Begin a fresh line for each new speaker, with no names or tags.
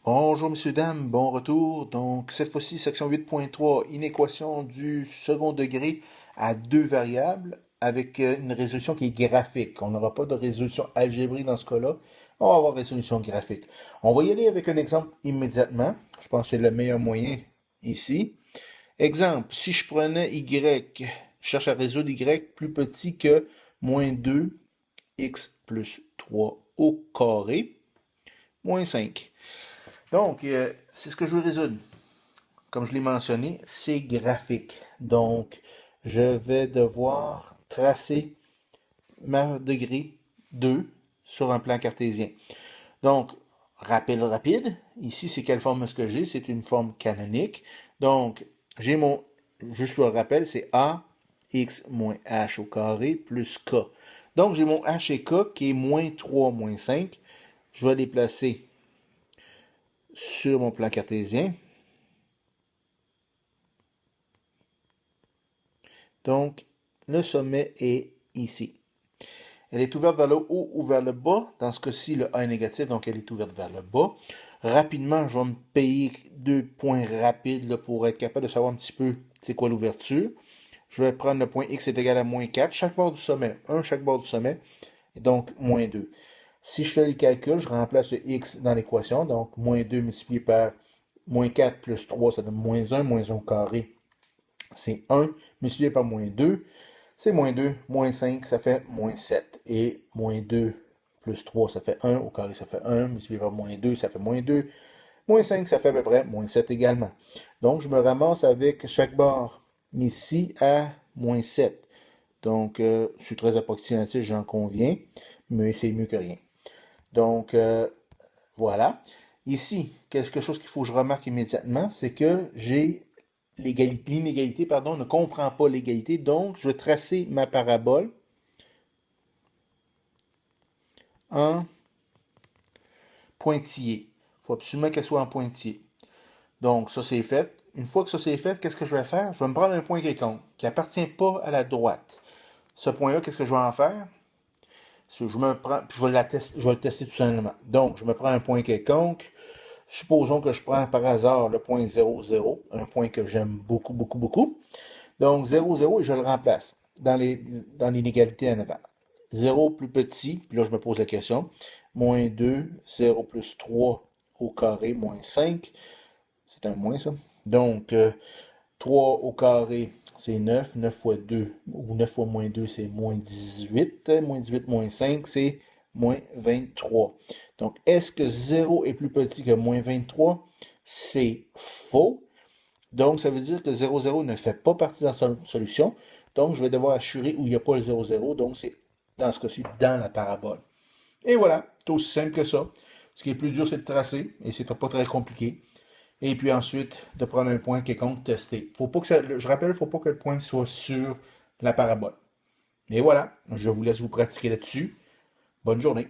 Bonjour messieurs, dames, bon retour. Donc cette fois-ci, section 8.3, inéquation du second degré à deux variables avec une résolution qui est graphique. On n'aura pas de résolution algébrique dans ce cas-là. On va avoir résolution graphique. On va y aller avec un exemple immédiatement. Je pense que c'est le meilleur moyen ici. Exemple, si je prenais y, je cherche à résoudre y plus petit que moins 2x plus 3 au carré, moins 5. Donc, c'est ce que je veux résoudre. Comme je l'ai mentionné, c'est graphique. Donc, je vais devoir tracer ma degré 2 sur un plan cartésien. Donc, rappel rapide. Ici, c'est quelle forme est-ce que j'ai? C'est une forme canonique. Donc, j'ai mon, juste le rappel, c'est a x moins h au carré plus k. Donc, j'ai mon h et k qui est moins 3 moins 5. Je vais les placer sur mon plan cartésien. Donc, le sommet est ici. Elle est ouverte vers le haut ou vers le bas. Dans ce cas-ci, le A est négatif, donc elle est ouverte vers le bas. Rapidement, je vais me payer deux points rapides là, pour être capable de savoir un petit peu c'est quoi l'ouverture. Je vais prendre le point X est égal à moins 4, chaque bord du sommet. Chaque bord du sommet, et donc moins 2. Si je fais le calcul, je remplace le X dans l'équation, donc moins 2 multiplié par moins 4 plus 3, ça donne moins 1 au carré. C'est 1 multiplié par moins 2. C'est moins 2, moins 5, ça fait moins 7. Et moins 2 plus 3, ça fait 1. Au carré, ça fait 1. Multiplié par moins 2, ça fait moins 2. Moins 5, ça fait à peu près moins 7 également. Donc, je me ramasse avec chaque barre ici à moins 7. Donc, je suis très approximatif, j'en conviens, mais c'est mieux que rien. Donc, voilà. Ici, quelque chose qu'il faut que je remarque immédiatement, c'est que j'ai l'inégalité, ne comprend pas l'égalité. Donc, je vais tracer ma parabole en pointillé. Il faut absolument qu'elle soit en pointillé. Donc, ça, c'est fait. Une fois que ça, c'est fait, qu'est-ce que je vais faire? Je vais me prendre un point quelconque qui n'appartient pas à la droite. Ce point-là, qu'est-ce que je vais en faire? Je me prends, puis je vais le tester tout simplement. Donc, je me prends un point quelconque. Supposons que je prends par hasard le point 0, 0, un point que j'aime beaucoup, beaucoup, beaucoup. Donc, 0, 0, et je le remplace dans l'inégalité en avant. 0 plus petit, puis là, je me pose la question. Moins 2, 0 plus 3 au carré, moins 5. C'est un moins, ça. Donc, 3 au carré, c'est 9. 9 fois 2, ou 9 fois moins 2, c'est moins 18. Moins 18, moins 5, c'est moins 23. Donc, est-ce que 0 est plus petit que moins 23? C'est faux. Donc, ça veut dire que 0, 0 ne fait pas partie de la solution. Donc, je vais devoir assurer où il n'y a pas le 0, 0. Donc, c'est dans ce cas-ci dans la parabole. Et voilà, c'est aussi simple que ça. Ce qui est plus dur, c'est de tracer, et c'est pas très compliqué. Et puis ensuite, de prendre un point quelconque, tester. Faut pas que ça, je rappelle, il ne faut pas que le point soit sur la parabole. Et voilà, je vous laisse vous pratiquer là-dessus. Bonne journée.